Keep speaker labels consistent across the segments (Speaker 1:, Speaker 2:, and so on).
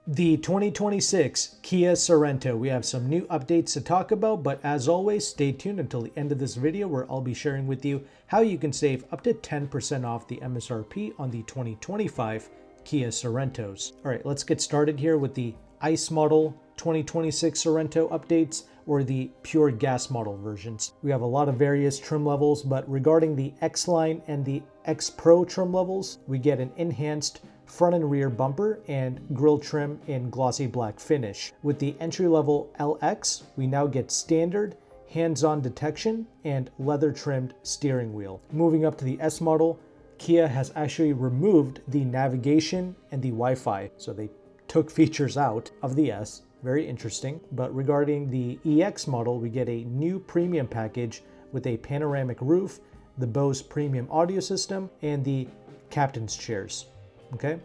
Speaker 1: The 2026 Kia Sorento. We have some new updates to talk about, but as always, stay tuned until the end of this video where I'll be sharing with you how you can save up to 10% off the MSRP on the 2025 Kia Sorentos. All right, let's get started here with the ICE model 2026 Sorento updates or the pure gas model versions. We have a lot of various trim levels, but regarding the X-Line and the X Pro trim levels, we get an enhanced front and rear bumper and grille trim in glossy black finish. With the entry-level LX, we now get standard hands-on detection and leather trimmed steering wheel. Moving up to the S model, Kia has actually removed the navigation and the Wi-Fi, so they took features out of the S. Very interesting. But regarding the EX model, we get a new premium package with a panoramic roof, the Bose premium audio system, and the captain's chairs. Okay.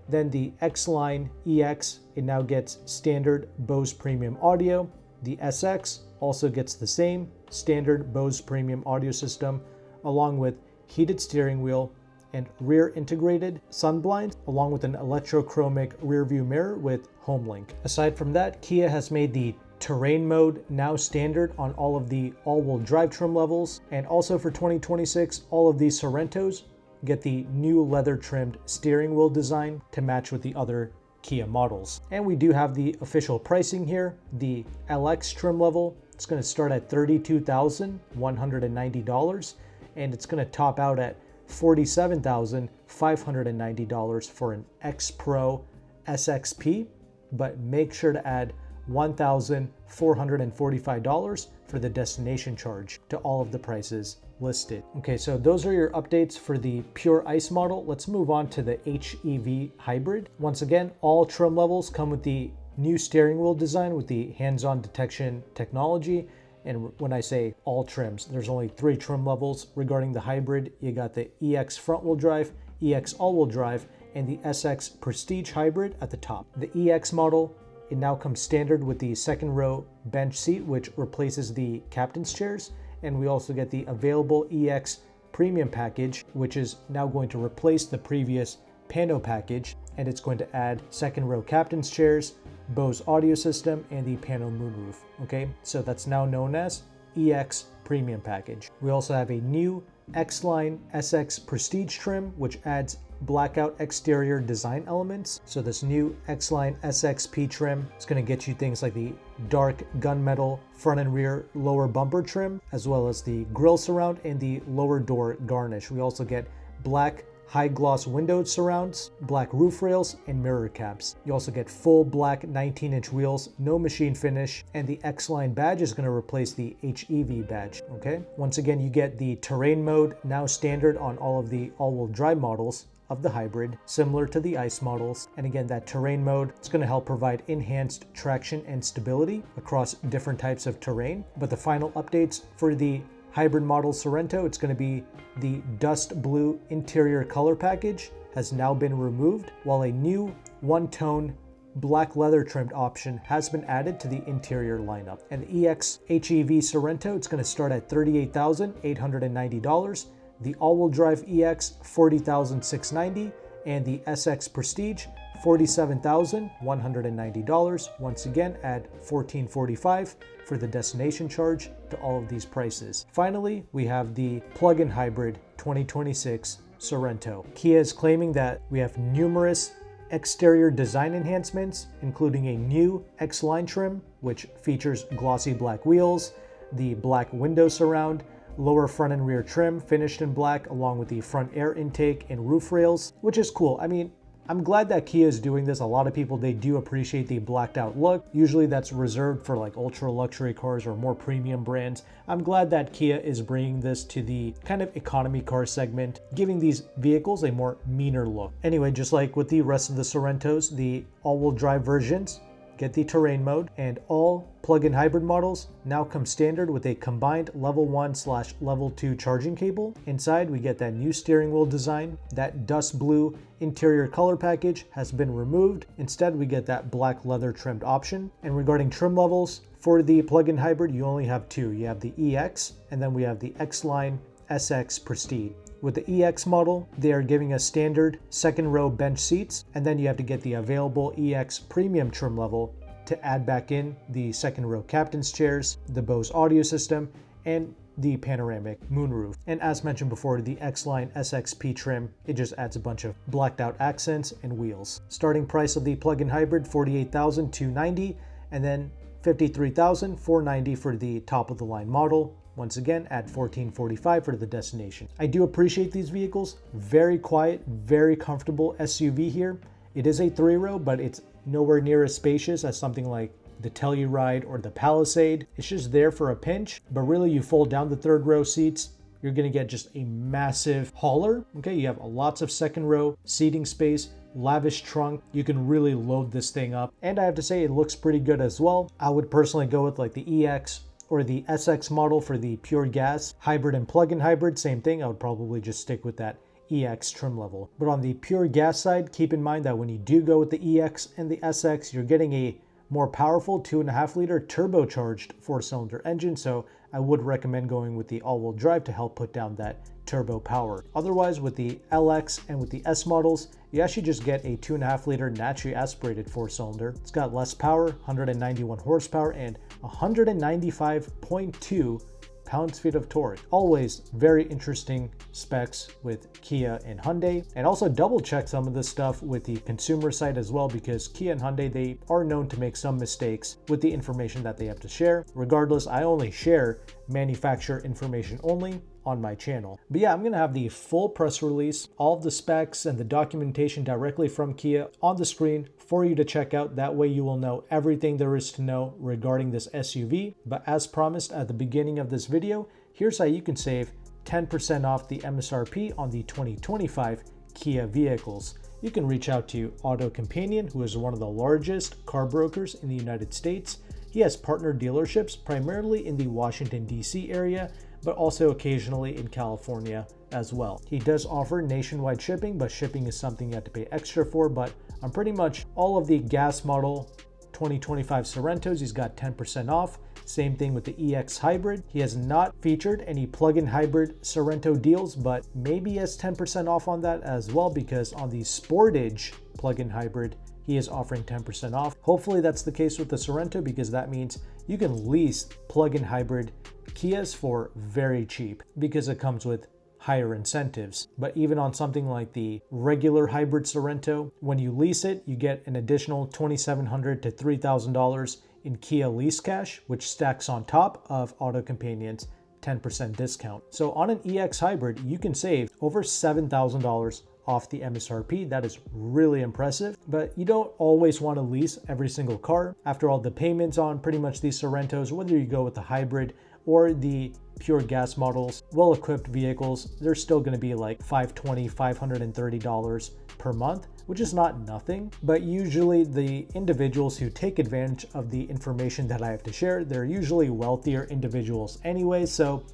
Speaker 1: Then the X-Line EX, it now gets standard Bose premium audio. The SX also gets the same standard Bose premium audio system, along with heated steering wheel and rear integrated sun blinds, along with an electrochromic rear view mirror with HomeLink. Aside from that, Kia has made the terrain mode now standard on all of the all-wheel drive trim levels. And also for 2026, all of these Sorentos get the new leather trimmed steering wheel design to match with the other Kia models. And we do have the official pricing here. The LX trim level, it's going to start at $32,190 and it's going to top out at $47,590 for an X Pro SXP, but make sure to add $1,445 for the destination charge to all of the prices listed. Okay, so those are your updates for the pure ICE model. Let's move on to the HEV hybrid. Once again, all trim levels come with the new steering wheel design with the hands-on detection technology. And when I say all trims, there's only 3 trim levels. Regarding the hybrid, you got the EX front-wheel drive, EX all-wheel drive, and the SX Prestige hybrid at the top. The EX model, it now comes standard with the second row bench seat, which replaces the captain's chairs. And we also get the available EX premium package, which is now going to replace the previous Pano package. And it's going to add second row captain's chairs, Bose audio system, and the Pano moonroof. Okay, so that's now known as EX premium package. We also have a new X-Line SX Prestige trim, which adds blackout exterior design elements. So this new X-Line SXP trim is going to get you things like the dark gunmetal front and rear lower bumper trim, as well as the grille surround and the lower door garnish. We also get black high gloss window surrounds, black roof rails, and mirror caps. You also get full black 19-inch wheels, no machine finish, and the X-Line badge is going to replace the HEV badge, okay? Once again, you get the terrain mode now standard on all of the all-wheel drive models of the hybrid, similar to the ICE models. And again, that terrain mode, it's going to help provide enhanced traction and stability across different types of terrain. But the final updates for the hybrid model Sorento, it's going to be the dust blue interior color package has now been removed, while a new one-tone black leather trimmed option has been added to the interior lineup. And the EX HEV Sorento, it's going to start at $38,890. The all-wheel drive EX, $40,690, and the SX Prestige, $47,190. Once again, add $1,445 for the destination charge to all of these prices. Finally, we have the plug-in hybrid 2026 Sorento. Kia is claiming that we have numerous exterior design enhancements, including a new X-Line trim, which features glossy black wheels, the black window surround, lower front and rear trim finished in black, along with the front air intake and roof rails, which is cool. I mean, I'm glad that Kia is doing this. A lot of people, they do appreciate the blacked out look. Usually that's reserved for like ultra luxury cars or more premium brands. I'm glad that Kia is bringing this to the kind of economy car segment, giving these vehicles a more meaner look. Anyway, just like with the rest of the Sorentos, the all-wheel drive versions get the terrain mode, and all plug-in hybrid models now come standard with a combined level 1/level 2 charging cable. Inside, we get that new steering wheel design. That dust blue interior color package has been removed. Instead, we get that black leather trimmed option. And regarding trim levels, for the plug-in hybrid, you only have 2. You have the EX, and then we have the X-Line SX Prestige, With the EX model, they are giving us standard second row bench seats, and then you have to get the available EX premium trim level to add back in the second row captain's chairs, the Bose audio system, and the panoramic moonroof. And as mentioned before, the X-Line SXP trim, it just adds a bunch of blacked out accents and wheels. Starting price of the plug-in hybrid, $48,290, and then $53,490 for the top of the line model. Once again, at $1445 for the destination. I do appreciate these vehicles. Very quiet, very comfortable SUV here. It is a 3-row, but it's nowhere near as spacious as something like the Telluride or the Palisade. It's just there for a pinch, but really you fold down the 3rd row seats, you're gonna get just a massive hauler. Okay, you have lots of 2nd row seating space, lavish trunk. You can really load this thing up. And I have to say, it looks pretty good as well. I would personally go with like the EX or the SX model for the pure gas hybrid and plug-in hybrid. Same thing, I would probably just stick with that EX trim level. But on the pure gas side, keep in mind that when you do go with the EX and the SX, you're getting a more powerful 2.5 liter turbocharged 4-cylinder engine. So I would recommend going with the all-wheel drive to help put down that turbo power. Otherwise, with the LX and with the S models, you actually just get a 2.5 liter naturally aspirated 4-cylinder. It's got less power, 191 horsepower and 195.2 pounds-feet of torque. Always very interesting specs with Kia and Hyundai. And also double check some of this stuff with the consumer side as well, because Kia and Hyundai, they are known to make some mistakes with the information that they have to share. Regardless, I only share manufacturer information only on my channel. But yeah, I'm gonna have the full press release, all of the specs and the documentation directly from Kia on the screen for you to check out. That way you will know everything there is to know regarding this SUV. But as promised at the beginning of this video, here's how you can save 10% off the MSRP on the 2025 Kia vehicles. You can reach out to AutoCompanion, who is one of the largest car brokers in the United States. He has partner dealerships primarily in the Washington, D.C. area, but also occasionally in California as well. He does offer nationwide shipping, but shipping is something you have to pay extra for. But on pretty much all of the gas model 2025 Sorentos, he's got 10% off. Same thing with the EX hybrid. He has not featured any plug-in hybrid Sorento deals, but maybe he has 10% off on that as well, because on the Sportage plug-in hybrid, he is offering 10% off. Hopefully that's the case with the Sorento, because that means you can lease plug-in hybrid Kias for very cheap because it comes with higher incentives. But even on something like the regular hybrid Sorento, when you lease it, you get an additional $2,700 to $3,000 in Kia lease cash, which stacks on top of AutoCompanion's 10% discount. So on an EX hybrid, you can save over $7,000 off the MSRP. That is really impressive, but you don't always want to lease every single car. After all, the payments on pretty much these Sorentos, whether you go with the hybrid or the pure gas models, well-equipped vehicles, they're still going to be like $520, $530 per month, which is not nothing. But usually the individuals who take advantage of the information that I have to share, they're usually wealthier individuals anyway. So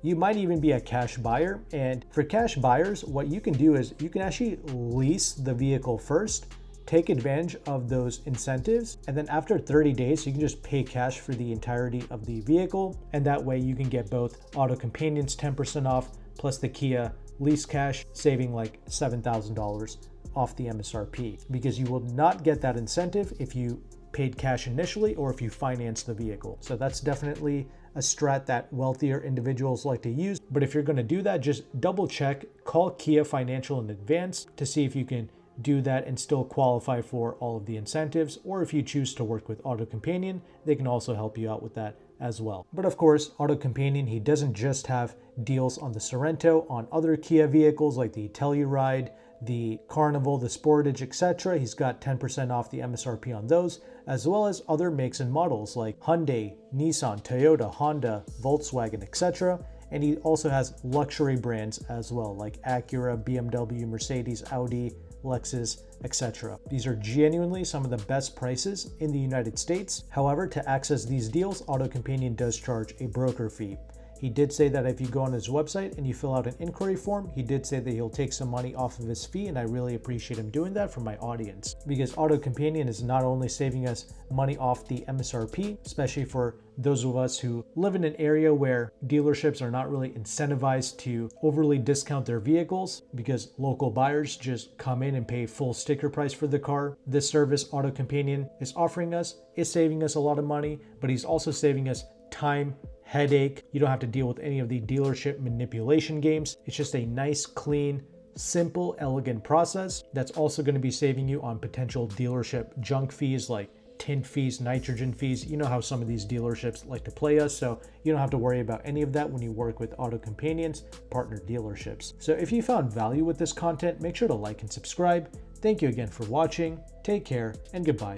Speaker 1: you might even be a cash buyer. And for cash buyers, what you can do is you can actually lease the vehicle first, take advantage of those incentives, and then after 30 days, you can just pay cash for the entirety of the vehicle. And that way you can get both AutoCompanion's 10% off plus the Kia lease cash, saving like $7,000 off the MSRP, because you will not get that incentive if you paid cash initially or if you finance the vehicle. So that's definitely a strat that wealthier individuals like to use. But if you're going to do that, just double check, call Kia Financial in advance to see if you can do that and still qualify for all of the incentives. Or if you choose to work with AutoCompanion, they can also help you out with that as well. But of course, AutoCompanion, he doesn't just have deals on the Sorento, on other Kia vehicles like the Telluride, the Carnival, the Sportage, etc. He's got 10% off the MSRP on those, as well as other makes and models like Hyundai, Nissan, Toyota, Honda, Volkswagen, etc. And he also has luxury brands as well, like Acura, BMW, Mercedes, Audi, Lexus, etc. These are genuinely some of the best prices in the United States. However, to access these deals, AutoCompanion does charge a broker fee. He did say that if you go on his website and you fill out an inquiry form, he did say that he'll take some money off of his fee, and I really appreciate him doing that for my audience, because AutoCompanion is not only saving us money off the MSRP, especially for those of us who live in an area where dealerships are not really incentivized to overly discount their vehicles because local buyers just come in and pay full sticker price for the car. This service AutoCompanion is offering us is saving us a lot of money, but he's also saving us time, headache. You don't have to deal with any of the dealership manipulation games. It's just a nice, clean, simple, elegant process that's also going to be saving you on potential dealership junk fees like tint fees, nitrogen fees. You know how some of these dealerships like to play us, so you don't have to worry about any of that when you work with AutoCompanion's partner dealerships. So if you found value with this content, make sure to like and subscribe. Thank you again for watching. Take care and goodbye.